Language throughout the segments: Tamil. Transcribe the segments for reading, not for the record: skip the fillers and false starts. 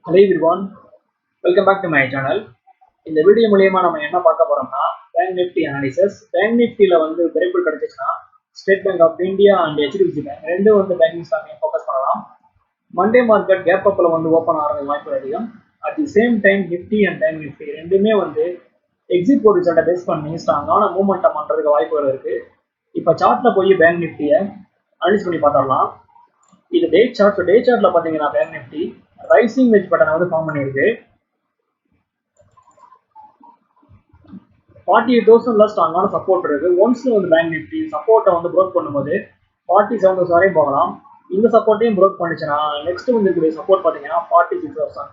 Hello everyone, welcome back to my channel. இந்த வீடியோ மூலமா நம்ம என்ன பார்க்க போறோம்னா பேங்க் நிஃப்டி அனாலிசிஸ். பேங்க் நிஃப்டில பிரேக் அவுட் கிடைச்சுச்சுன்னா state bank of India and HDFC bank ரெண்டும் பேங்கிங் ஸ்டாக்கையும் ஃபோக்கஸ் பண்ணலாம். மண்டே மார்க்கெட் கேப் அப்ல ஓப்பன் ஆகிறது வாய்ப்பு அதிகம். At the same time nifty and bank nifty ரெண்டுமே எக்ஸிட் போர்ட் ரிசல்ட்டை பேஸ் பண்ணி ஸ்ட்ராங்கான மூவ்மெண்ட்டை பண்றதுக்கு வாய்ப்புகள் இருக்கு. இப்போ சார்ட்ல போய் பேங்க் நிஃப்டியை அனலைஸ் பண்ணி பார்த்துடலாம். இது டே சார்ட். டே சார்ட்ல பாத்தீங்கன்னா பேங்க் நிஃப்டி ரைசிங் வெஜ் பட்டனை ஃபார்ம் பண்ணியிருக்கு. 48,000 ஸ்ட்ராங்கான சப்போர்ட் இருக்கு. ஒன்ஸ் பேங்க் நிஃப்டி சப்போர்ட்டை ப்ரோக் பண்ணும்போது 47,000 வரையும் போகலாம். இந்த சப்போர்ட்டையும் ப்ரோக் பண்ணிச்சுன்னா நெக்ஸ்ட் இருக்கக்கூடிய சப்போர்ட் பாத்தீங்கன்னா 46,000.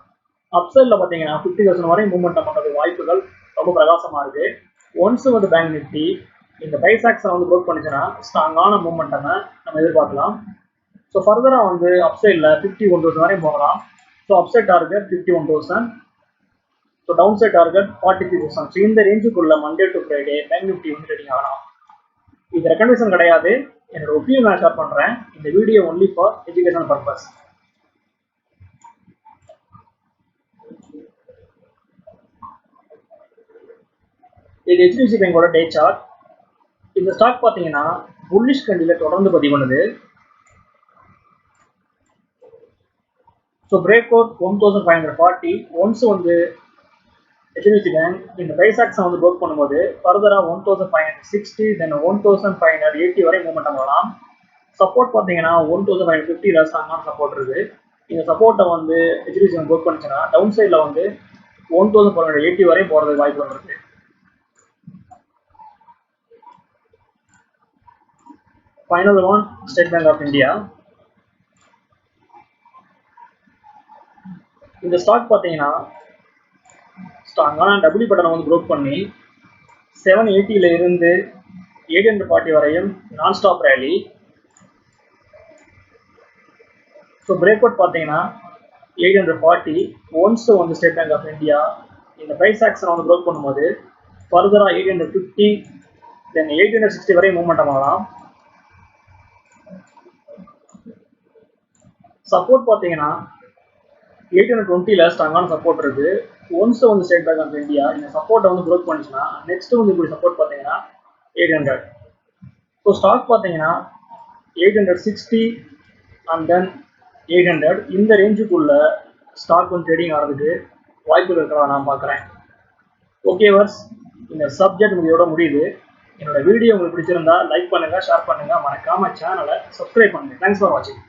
அப்சைட்ல பாத்தீங்கன்னா 50,000 வரையும் மூவ்மெண்ட் பண்றது வாய்ப்புகள் ரொம்ப பிரகாசமா இருக்கு. ஒன்ஸ் பேங்க் நிஃப்டி இந்த பிரைஸ் ஆக்ஸை ப்ரோக் பண்ணிச்சுன்னா ஸ்ட்ராங்கான மூவ்மெண்ட்டை நம்ம எதிர்பார்க்கலாம். ஸோ ஃபர்தராக அப்சைடில் 51,000 வரையும் போகலாம். So upside target 51,000. So down side target 43,000. So இந்த ரேஞ்சுக்குள்ள Monday to Friday bank nifty trading ஆகலாம். இது ரெக்கமெண்டேஷன் கிடையாது, என்னோட ஒப்பீனியன் நான் ஷேர் பண்ணுறேன். இந்த video only for education purpose. இது HDFC பேங்கோட டே சார்ட். இந்த ஸ்டாக் பார்த்தீங்கன்னா புல்லிஷ் கண்டில தொடர்ந்து பதிவு பண்ணுது. So break out 1,540. Once HDFC bank இந்த பிரைஸ் ஆக்ஸை ப்ரோக் பண்ணும்போது ஃபர்தராக 1,560 தென் 1,580 வரை மூவ்மெண்ட் ஆகலாம். சப்போர்ட் பார்த்தீங்கன்னா 1,550 ஸ்ட்ராங்கான சப்போர்ட் இருக்கு. இந்த சப்போர்ட்டை HDFC பேங்க் ப்ரோக் பண்ணிச்சுன்னா டவுன் சைடில் 1,480 வரை போகிறதுக்கு வாய்ப்பு இருக்கு. Final one State bank of India. இந்த ஸ்டாக் பார்த்தீங்கன்னா ஸ்ட்ராங்கான டபிள்யூ பட்டனை ப்ரோக் பண்ணி 780 இருந்து 840 வரையும் நான் stop rally. So break out பார்த்தீங்கன்னா 840. Once State bank of India இந்த பிரைஸ் ஆக்ஸை ப்ரோக் பண்ணும்போது ஃபர்தராக 850 தென் 860 வரை மூவ்மெண்ட் ஆகலாம். சப்போர்ட் பார்த்தீங்கன்னா 820 ஸ்ட்ராங்கான சப்போர்ட் இருக்கு. Once State bank of India இந்த சப்போர்ட்டை ப்ரோக் பண்ணிச்சுன்னா நெக்ஸ்ட் இப்படி சப்போர்ட் பார்த்தீங்கன்னா 800. ஸோ ஸ்டாக் பார்த்தீங்கன்னா 860 அண்ட் தென் 800 இந்த ரேஞ்சுக்குள்ள ஸ்டாக் ட்ரேடிங் ஆகிறதுக்கு வாய்ப்பு இருக்கிறதா நான் பார்க்குறேன். ஓகே வர்ஸ், இந்த சப்ஜெக்ட் இதோட முடியுது. என்னோட வீடியோ உங்களுக்கு பிடிச்சிருந்தா லைக் பண்ணுங்க, ஷேர் பண்ணுங்க, மறக்காம சேனலை சப்ஸ்கிரைப் பண்ணுங்க. தேங்க்ஸ் ஃபார் வாட்சிங்.